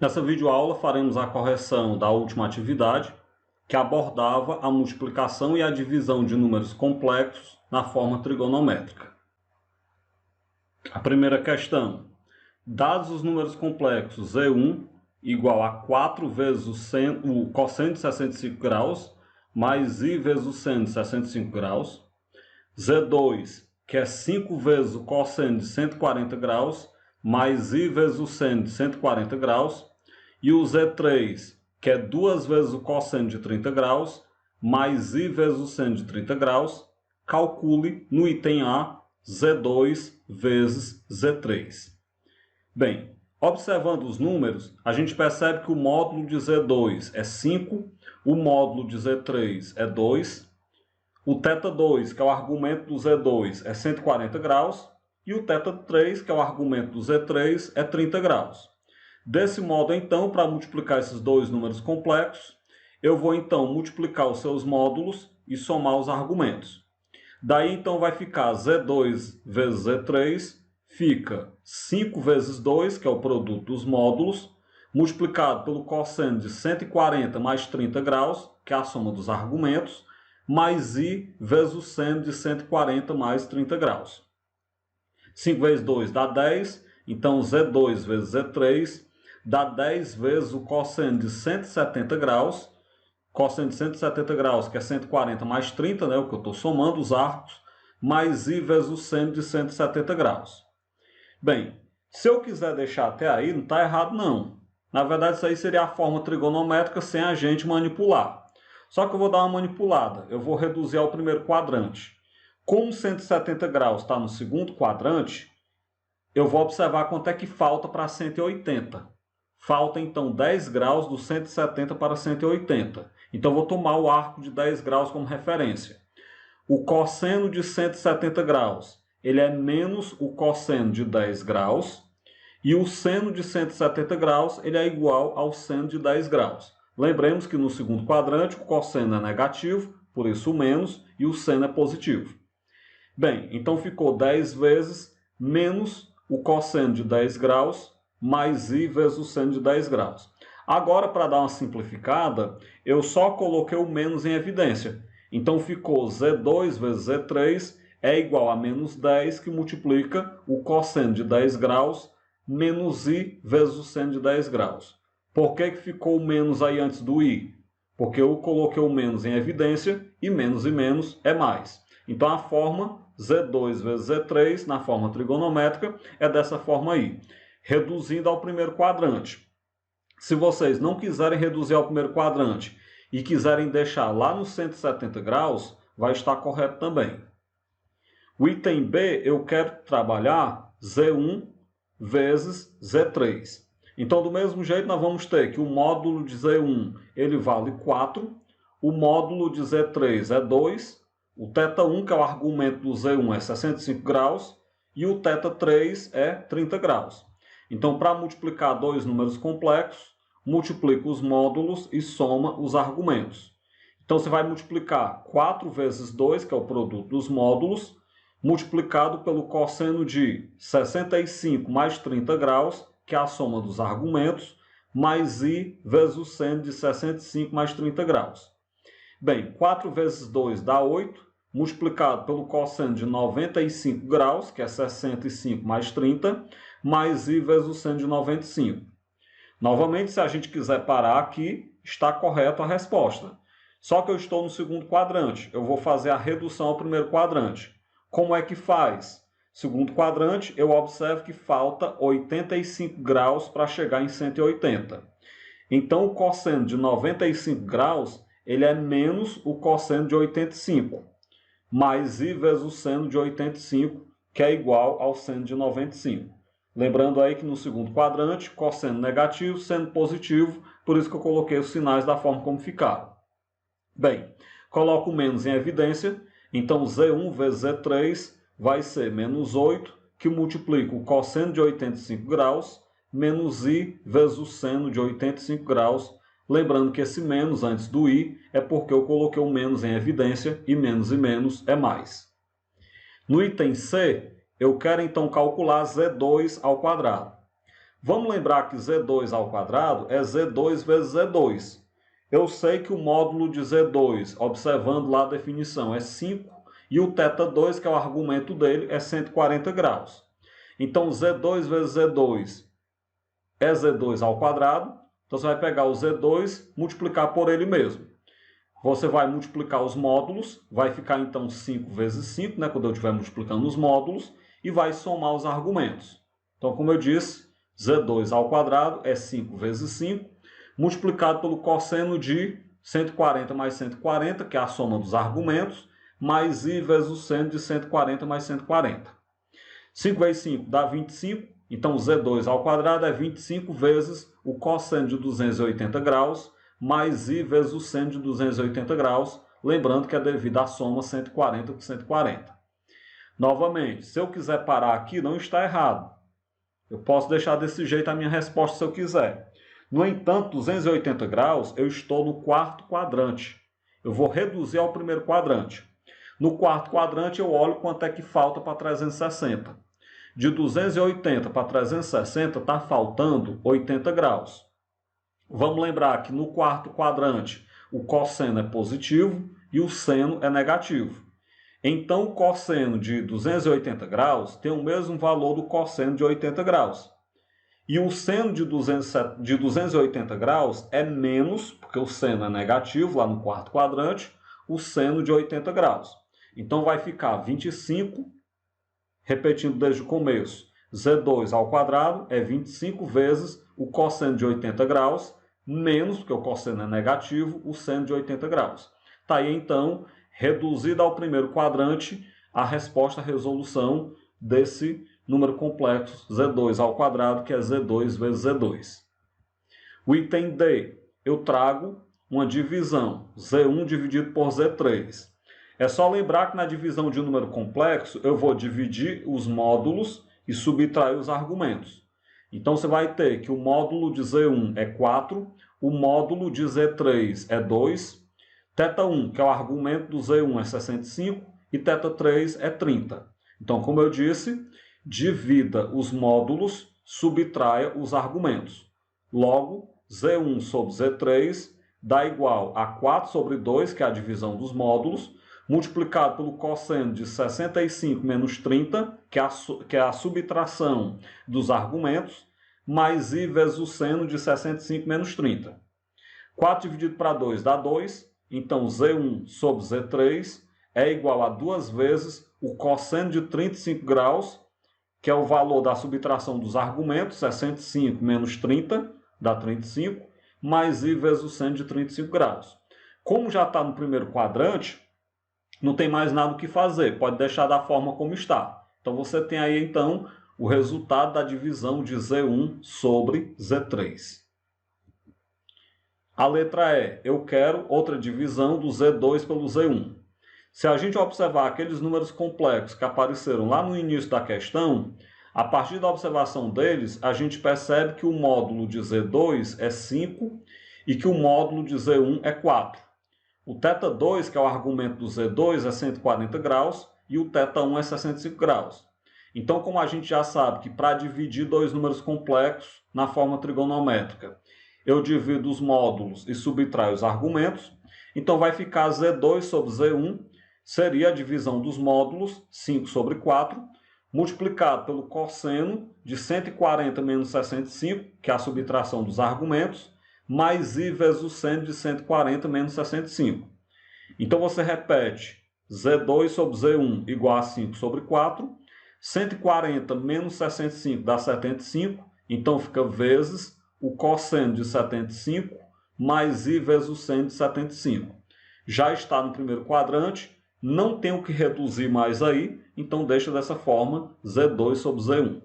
Nessa videoaula faremos a correção da última atividade, que abordava a multiplicação e a divisão de números complexos na forma trigonométrica. A primeira questão. Dados os números complexos Z1 igual a 4 vezes o cosseno de 65 graus, mais I vezes o seno de 65 graus. Z2, que é 5 vezes o cosseno de 140 graus, mais I vezes o seno de 140 graus. E o Z3, que é 2 vezes o cosseno de 30 graus, mais I vezes o seno de 30 graus. Calcule no item A Z2 vezes Z3. Bem, observando os números, a gente percebe que o módulo de Z2 é 5, o módulo de Z3 é 2, o θ2, que é o argumento do Z2, é 140 graus, e o θ3, que é o argumento do Z3, é 30 graus. Desse modo, então, para multiplicar esses dois números complexos, eu vou, então, multiplicar os seus módulos e somar os argumentos. Daí, então, vai ficar Z2 vezes Z3, fica 5 vezes 2, que é o produto dos módulos, multiplicado pelo cosseno de 140 mais 30 graus, que é a soma dos argumentos, mais I vezes o seno de 140 mais 30 graus. 5 vezes 2 dá 10, então Z2 vezes Z3 dá 10 vezes o cosseno de 170 graus, cosseno de 170 graus, que é 140 mais 30, né, o que eu estou somando os arcos, mais I vezes o seno de 170 graus. Bem, se eu quiser deixar até aí, não está errado não. Na verdade, isso aí seria a forma trigonométrica sem a gente manipular. Só que eu vou dar uma manipulada. Eu vou reduzir ao primeiro quadrante. Como 170 graus está no segundo quadrante, eu vou observar quanto é que falta para 180. Falta, então, 10 graus do 170 para 180. Então, eu vou tomar o arco de 10 graus como referência. O cosseno de 170 graus, ele é menos o cosseno de 10 graus. E o seno de 170 graus, ele é igual ao seno de 10 graus. Lembremos que no segundo quadrante, o cosseno é negativo, por isso o menos, e o seno é positivo. Bem, então ficou 10 vezes menos o cosseno de 10 graus, mais I vezes o seno de 10 graus. Agora, para dar uma simplificada, eu só coloquei o menos em evidência. Então, ficou Z2 vezes Z3 é igual a menos 10, que multiplica o cosseno de 10 graus, menos I vezes o seno de 10 graus. Por que ficou o menos aí antes do I? Porque eu coloquei o menos em evidência, e menos é mais. Então, a forma Z2 vezes Z3, na forma trigonométrica, é dessa forma aí, reduzindo ao primeiro quadrante. Se vocês não quiserem reduzir ao primeiro quadrante e quiserem deixar lá nos 170 graus, vai estar correto também. O item B, eu quero trabalhar Z1 vezes Z3. Então, do mesmo jeito, nós vamos ter que o módulo de Z1 ele vale 4, o módulo de Z3 é 2, o θ1, que é o argumento do Z1, é 65 graus, e o θ3 é 30 graus. Então, para multiplicar dois números complexos, multiplica os módulos e soma os argumentos. Então, você vai multiplicar 4 vezes 2, que é o produto dos módulos, multiplicado pelo cosseno de 65 mais 30 graus, que é a soma dos argumentos, mais I vezes o seno de 65 mais 30 graus. Bem, 4 vezes 2 dá 8, multiplicado pelo cosseno de 95 graus, que é 65 mais 30, mais I vezes o seno de 95. Novamente, se a gente quiser parar aqui, está correta a resposta. Só que eu estou no segundo quadrante, eu vou fazer a redução ao primeiro quadrante. Como é que faz? Segundo quadrante, eu observo que falta 85 graus para chegar em 180. Então, o cosseno de 95 graus ele é menos o cosseno de 85, mais I vezes o seno de 85, que é igual ao seno de 95. Lembrando aí que no segundo quadrante, cosseno negativo, seno positivo, por isso que eu coloquei os sinais da forma como ficaram. Bem, coloco o menos em evidência, então Z1 vezes Z3 vai ser menos 8, que multiplica o cosseno de 85 graus, menos I vezes o seno de 85 graus. Lembrando que esse menos antes do I é porque eu coloquei o menos em evidência, e menos é mais. No item C, eu quero então calcular Z2 ao quadrado. Vamos lembrar que Z2 ao quadrado é Z2 vezes Z2. Eu sei que o módulo de Z2, observando lá a definição, é 5, e o θ2, que é o argumento dele, é 140 graus. Então, Z2 vezes Z2 é Z2 ao quadrado. Então, você vai pegar o Z2, multiplicar por ele mesmo. Você vai multiplicar os módulos, vai ficar então 5 vezes 5, né, quando eu estiver multiplicando os módulos, e vai somar os argumentos. Então, como eu disse, Z2 ao quadrado é 5 vezes 5, multiplicado pelo cosseno de 140 mais 140, que é a soma dos argumentos, mais I vezes o seno de 140 mais 140. 5 vezes 5 dá 25, então Z2 ao quadrado é 25 vezes o cosseno de 280 graus, mais I vezes o seno de 280 graus, lembrando que é devido à soma 140 por 140. Novamente, se eu quiser parar aqui, não está errado. Eu posso deixar desse jeito a minha resposta se eu quiser. No entanto, 280 graus, eu estou no quarto quadrante. Eu vou reduzir ao primeiro quadrante. No quarto quadrante, eu olho quanto é que falta para 360. De 280 para 360, está faltando 80 graus. Vamos lembrar que no quarto quadrante, o cosseno é positivo e o seno é negativo. Então, o cosseno de 280 graus tem o mesmo valor do cosseno de 80 graus. E o seno de 280 graus é menos, porque o seno é negativo lá no quarto quadrante, o seno de 80 graus. Então, vai ficar 25, repetindo desde o começo, Z2 ao quadrado é 25 vezes o cosseno de 80 graus, menos, porque o cosseno é negativo, o seno de 80 graus. Está aí, então, reduzida ao primeiro quadrante, a resposta à resolução desse número complexo Z2 ao quadrado, que é Z2 vezes Z2. O item D, eu trago uma divisão, Z1 dividido por Z3. É só lembrar que na divisão de número complexo, eu vou dividir os módulos e subtrair os argumentos. Então, você vai ter que o módulo de Z1 é 4, o módulo de Z3 é 2, θ1, que é o argumento do Z1, é 65, e θ3 é 30. Então, como eu disse, divida os módulos, subtraia os argumentos. Logo, Z1 sobre Z3 dá igual a 4 sobre 2, que é a divisão dos módulos, multiplicado pelo cosseno de 65 menos 30, que é a subtração dos argumentos, mais I vezes o seno de 65 menos 30. 4 dividido para 2 dá 2, então Z1 sobre Z3 é igual a 2 vezes o cosseno de 35 graus, que é o valor da subtração dos argumentos, 65 menos 30, dá 35, mais I vezes o seno de 35 graus. Como já está no primeiro quadrante, não tem mais nada o que fazer, pode deixar da forma como está. Então, você tem aí, então, o resultado da divisão de Z1 sobre Z3. A letra E, eu quero outra divisão do Z2 pelo Z1. Se a gente observar aqueles números complexos que apareceram lá no início da questão, a partir da observação deles, a gente percebe que o módulo de Z2 é 5 e que o módulo de Z1 é 4. O θ2, que é o argumento do Z2, é 140 graus e o θ1 é 65 graus. Então, como a gente já sabe que para dividir dois números complexos na forma trigonométrica, eu divido os módulos e subtraio os argumentos, então vai ficar Z2 sobre Z1, seria a divisão dos módulos, 5 sobre 4, multiplicado pelo cosseno de 140 menos 65, que é a subtração dos argumentos, mais I vezes o seno de 140 menos 65. Então, você repete Z2 sobre Z1 igual a 5 sobre 4. 140 menos 65 dá 75. Então, fica vezes o cosseno de 75 mais I vezes o seno de 75. Já está no primeiro quadrante, não tem o que reduzir mais aí, então deixa dessa forma Z2 sobre Z1.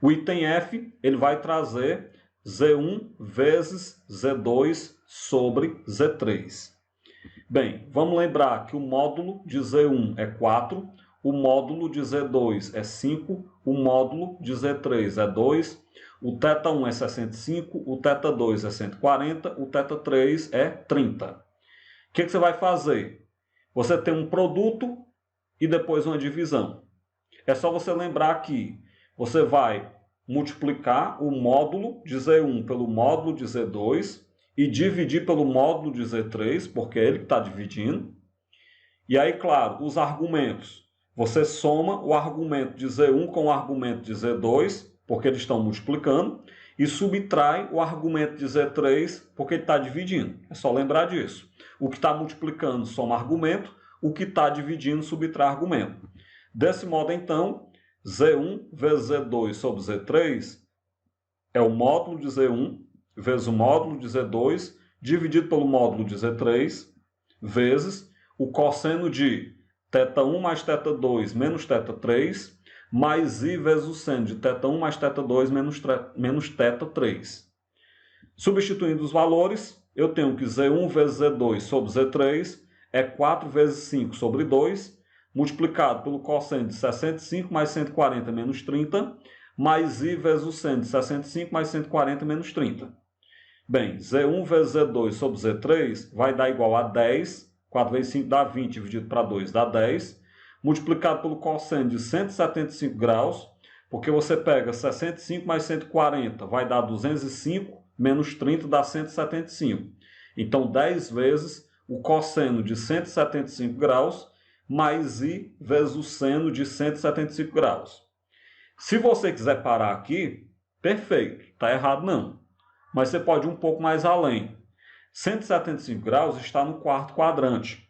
O item F, ele vai trazer Z1 vezes Z2 sobre Z3. Bem, vamos lembrar que o módulo de Z1 é 4, o módulo de Z2 é 5, o módulo de Z3 é 2, o θ1 é 65, o θ2 é 140, o θ3 é 30. O que você vai fazer? Você tem um produto e depois uma divisão. É só você lembrar que você vai multiplicar o módulo de Z1 pelo módulo de Z2 e dividir pelo módulo de Z3, porque é ele que está dividindo. E aí, claro, os argumentos. Você soma o argumento de Z1 com o argumento de Z2, porque eles estão multiplicando, e subtrai o argumento de Z3, porque ele está dividindo. É só lembrar disso. O que está multiplicando soma argumento, o que está dividindo subtrai argumento. Desse modo, então, Z1 vezes Z2 sobre Z3 é o módulo de Z1 vezes o módulo de Z2 dividido pelo módulo de Z3 vezes o cosseno de θ1 mais θ2 menos θ3 mais I vezes o seno de θ1 mais θ2 menos θ3. Substituindo os valores, eu tenho que Z1 vezes Z2 sobre Z3 é 4 vezes 5 sobre 2, multiplicado pelo cosseno de 65 mais 140 menos 30, mais I vezes o seno de 65 mais 140 menos 30. Bem, Z1 vezes Z2 sobre Z3 vai dar igual a 10, 4 vezes 5 dá 20, dividido para 2 dá 10, multiplicado pelo cosseno de 175 graus, porque você pega 65 mais 140, vai dar 205, menos 30 dá 175. Então, 10 vezes o cosseno de 175 graus, mais I vezes o seno de 175 graus. Se você quiser parar aqui, perfeito, está errado não. Mas você pode ir um pouco mais além. 175 graus está no quarto quadrante.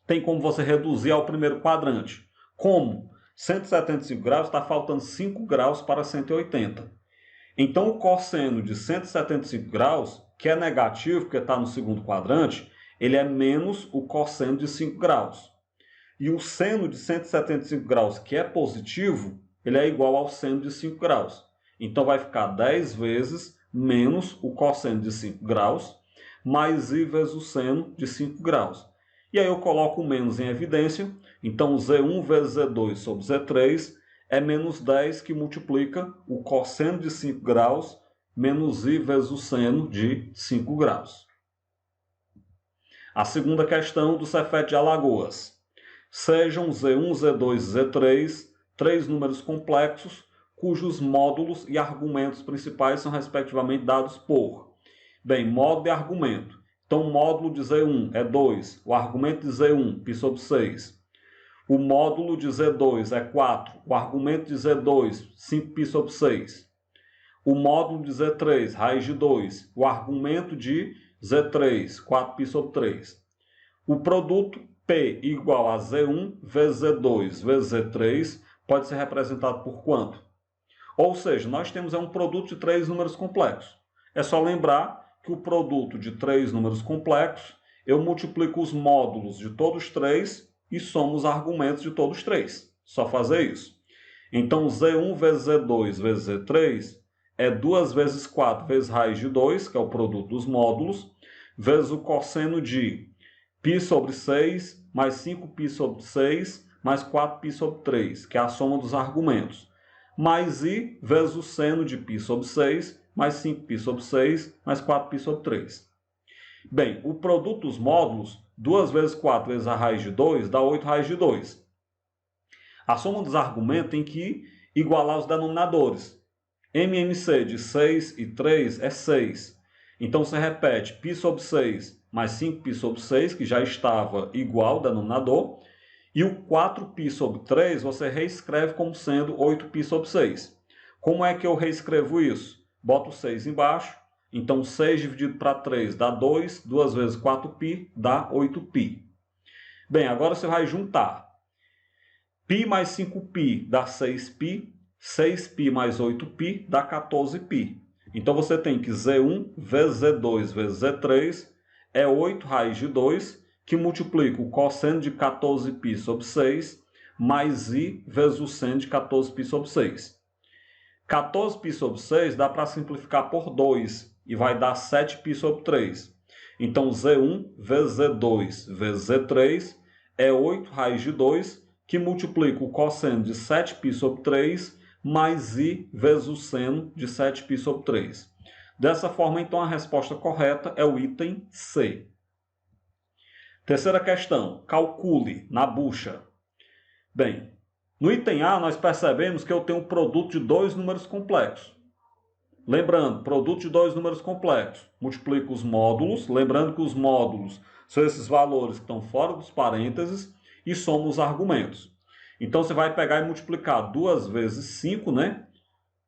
Tem como você reduzir ao primeiro quadrante. Como? 175 graus está faltando 5 graus para 180. Então, o cosseno de 175 graus, que é negativo, porque está no segundo quadrante, ele é menos o cosseno de 5 graus. E o seno de 175 graus, que é positivo, ele é igual ao seno de 5 graus. Então, vai ficar 10 vezes menos o cosseno de 5 graus, mais I vezes o seno de 5 graus. E aí eu coloco o menos em evidência. Então, Z1 vezes Z2 sobre Z3 é menos 10, que multiplica o cosseno de 5 graus menos I vezes o seno de 5 graus. A segunda questão do Cefet de Alagoas. Sejam Z1, Z2 e Z3 três números complexos cujos módulos e argumentos principais são respectivamente dados por. Bem, módulo e argumento. Então, o módulo de Z1 é 2, o argumento de Z1, π sobre 6. O módulo de Z2 é 4, o argumento de Z2, 5π sobre 6. O módulo de Z3, raiz de 2, o argumento de Z3, 4π sobre 3. O produto P igual a Z1 vezes Z2 vezes Z3 pode ser representado por quanto? Ou seja, nós temos um produto de três números complexos. É só lembrar que o produto de três números complexos, eu multiplico os módulos de todos os três e somo os argumentos de todos os três. Só fazer isso. Então, Z1 vezes Z2 vezes Z3 é 2 vezes 4 vezes raiz de 2, que é o produto dos módulos, vezes o cosseno de π sobre 6 mais 5π sobre 6 mais 4π sobre 3, que é a soma dos argumentos, mais I vezes o seno de π sobre 6 mais 5π sobre 6 mais 4π sobre 3. Bem, o produto dos módulos, 2 vezes 4 vezes a raiz de 2, dá 8 raiz de 2. A soma dos argumentos tem que igualar os denominadores. MMC de 6 e 3 é 6. Então, você repete π sobre 6 mais 5π sobre 6, que já estava igual ao denominador. E o 4π sobre 3 você reescreve como sendo 8π sobre 6. Como é que eu reescrevo isso? Boto o 6 embaixo. Então, 6 dividido para 3 dá 2. 2 vezes 4π dá 8π. Bem, agora você vai juntar. π mais 5π dá 6π. 6π mais 8π dá 14π. Então, você tem que Z1 vezes Z2 vezes Z3 é 8 raiz de 2, que multiplica o cosseno de 14π sobre 6, mais I vezes o seno de 14π sobre 6. 14π sobre 6 dá para simplificar por 2, e vai dar 7π sobre 3. Então, Z1 vezes Z2 vezes Z3 é 8 raiz de 2, que multiplica o cosseno de 7π sobre 3, mais I vezes o seno de 7π sobre 3. Dessa forma, então, a resposta correta é o item C. Terceira questão. Calcule na bucha. Bem, No item A, nós percebemos que eu tenho um produto de dois números complexos. Lembrando, produto de dois números complexos. Multiplico os módulos, lembrando que os módulos são esses valores que estão fora dos parênteses, e soma os argumentos. Então, você vai pegar e multiplicar 2 vezes 5, né?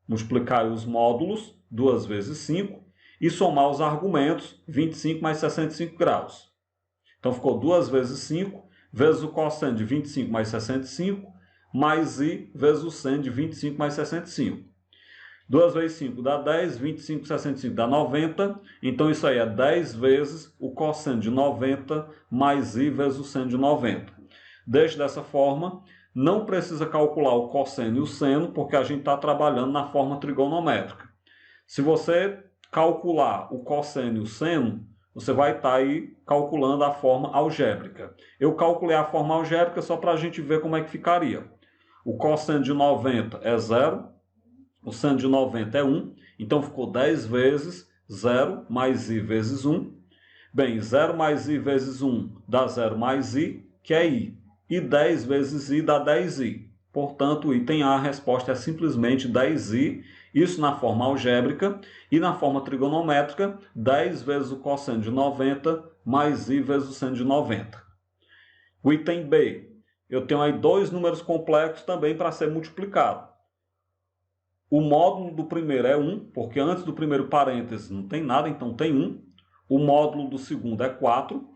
Multiplicar os módulos, 2 vezes 5, e somar os argumentos, 25 mais 65 graus. Então, ficou 2 vezes 5, vezes o cosseno de 25 mais 65, mais i vezes o seno de 25 mais 65. 2 vezes 5 dá 10, 25 mais 65 dá 90. Então, isso aí é 10 vezes o cosseno de 90 mais i vezes o seno de 90. Deixe dessa forma. Não precisa calcular o cosseno e o seno, porque a gente está trabalhando na forma trigonométrica. Se você calcular o cosseno e o seno, você vai estar aí calculando a forma algébrica. Eu calculei a forma algébrica só para a gente ver como é que ficaria. O cosseno de 90 é 0, o seno de 90 é 1, então ficou 10 vezes 0 mais i vezes 1. Bem, 0 mais i vezes 1 dá 0 mais i, que é i. E 10 vezes i dá 10i. Portanto, o item A, a resposta é simplesmente 10i, isso na forma algébrica, e na forma trigonométrica, 10 vezes o cosseno de 90 mais i vezes o seno de 90. O item B, eu tenho aí dois números complexos também para ser multiplicado. O módulo do primeiro é 1, porque antes do primeiro parêntese não tem nada, então tem 1. O módulo do segundo é 4.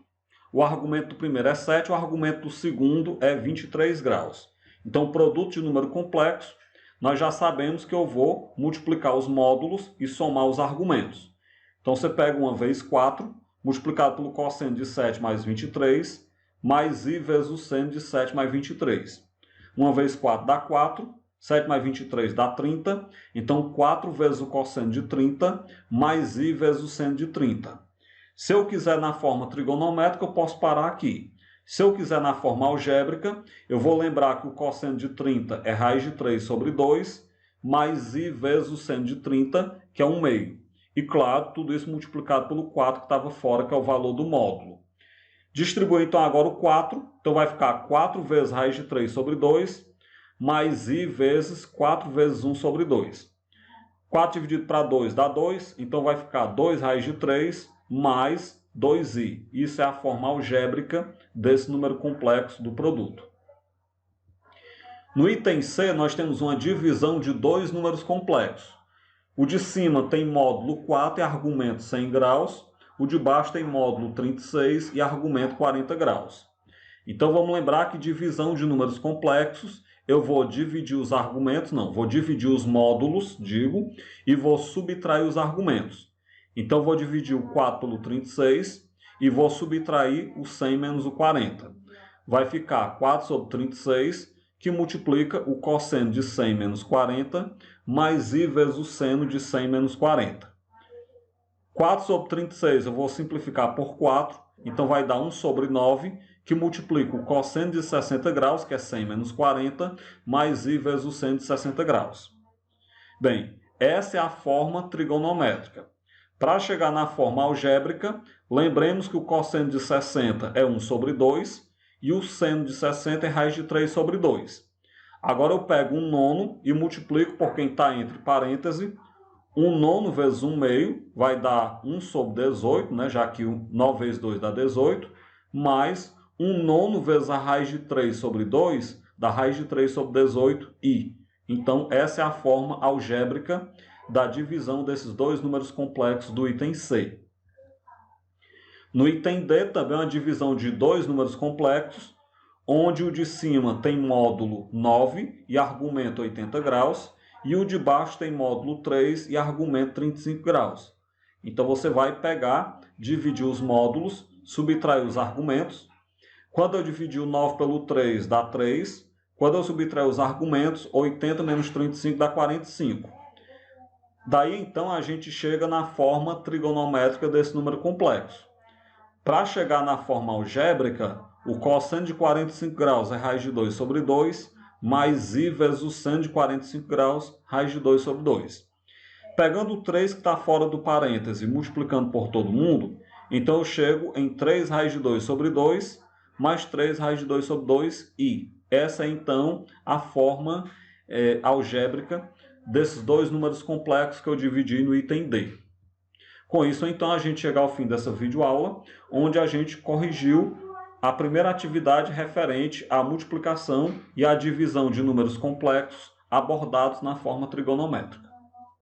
O argumento do primeiro é 7, o argumento do segundo é 23 graus. Então, o produto de número complexo, nós já sabemos que eu vou multiplicar os módulos e somar os argumentos. Então, você pega uma vez 4, multiplicado pelo cosseno de 7 mais 23, mais i vezes o seno de 7 mais 23. Uma vez 4 dá 4, 7 mais 23 dá 30, então 4 vezes o cosseno de 30, mais i vezes o seno de 30. Se eu quiser na forma trigonométrica, eu posso parar aqui. Se eu quiser na forma algébrica, eu vou lembrar que o cosseno de 30 é raiz de 3 sobre 2, mais i vezes o seno de 30, que é 1 meio. E claro, tudo isso multiplicado pelo 4 que estava fora, que é o valor do módulo. Distribui então agora o 4, então vai ficar 4 vezes raiz de 3 sobre 2, mais i vezes 4 vezes 1 sobre 2. 4 dividido para 2 dá 2, então vai ficar 2 raiz de 3 mais 2i. Isso é a forma algébrica desse número complexo do produto. No item C, nós temos uma divisão de dois números complexos. O de cima tem módulo 4 e argumento 100 graus. O de baixo tem módulo 36 e argumento 40 graus. Então, vamos lembrar que divisão de números complexos, eu vou dividir os argumentos, vou dividir os módulos, e vou subtrair os argumentos. Então, vou dividir o 4 pelo 36 e vou subtrair o 100 menos o 40. Vai ficar 4 sobre 36, que multiplica o cosseno de 100 menos 40, mais i vezes o seno de 100 menos 40. 4 sobre 36 eu vou simplificar por 4, então vai dar 1 sobre 9, que multiplica o cosseno de 60 graus, que é 100 menos 40, mais i vezes o seno de 60 graus. Bem, essa é a forma trigonométrica. Para chegar na forma algébrica, lembremos que o cosseno de 60 é 1 sobre 2 e o seno de 60 é raiz de 3 sobre 2. Agora eu pego 1 nono e multiplico por quem está entre parênteses. 1 nono vezes 1 meio vai dar 1 sobre 18, já que 9 vezes 2 dá 18, mais 1 nono vezes a raiz de 3 sobre 2 dá raiz de 3 sobre 18i. Então, essa é a forma algébrica da divisão desses dois números complexos do item C. No item D, também é uma divisão de dois números complexos, onde o de cima tem módulo 9 e argumento 80 graus, e o de baixo tem módulo 3 e argumento 35 graus. Então, você vai pegar, dividir os módulos, subtrair os argumentos. Quando eu dividir o 9 pelo 3, dá 3. Quando eu subtrair os argumentos, 80 menos 35 dá 45. Daí, então, a gente chega na forma trigonométrica desse número complexo. Para chegar na forma algébrica, o cosseno de 45 graus é raiz de 2 sobre 2, mais i vezes o seno de 45 graus, raiz de 2 sobre 2. Pegando o 3 que está fora do parêntese e multiplicando por todo mundo, então eu chego em 3 raiz de 2 sobre 2, mais 3 raiz de 2 sobre 2, i. Essa é, então, a forma algébrica desses dois números complexos que eu dividi no item D. Com isso, então, a gente chega ao fim dessa videoaula, onde a gente corrigiu a primeira atividade referente à multiplicação e à divisão de números complexos abordados na forma trigonométrica.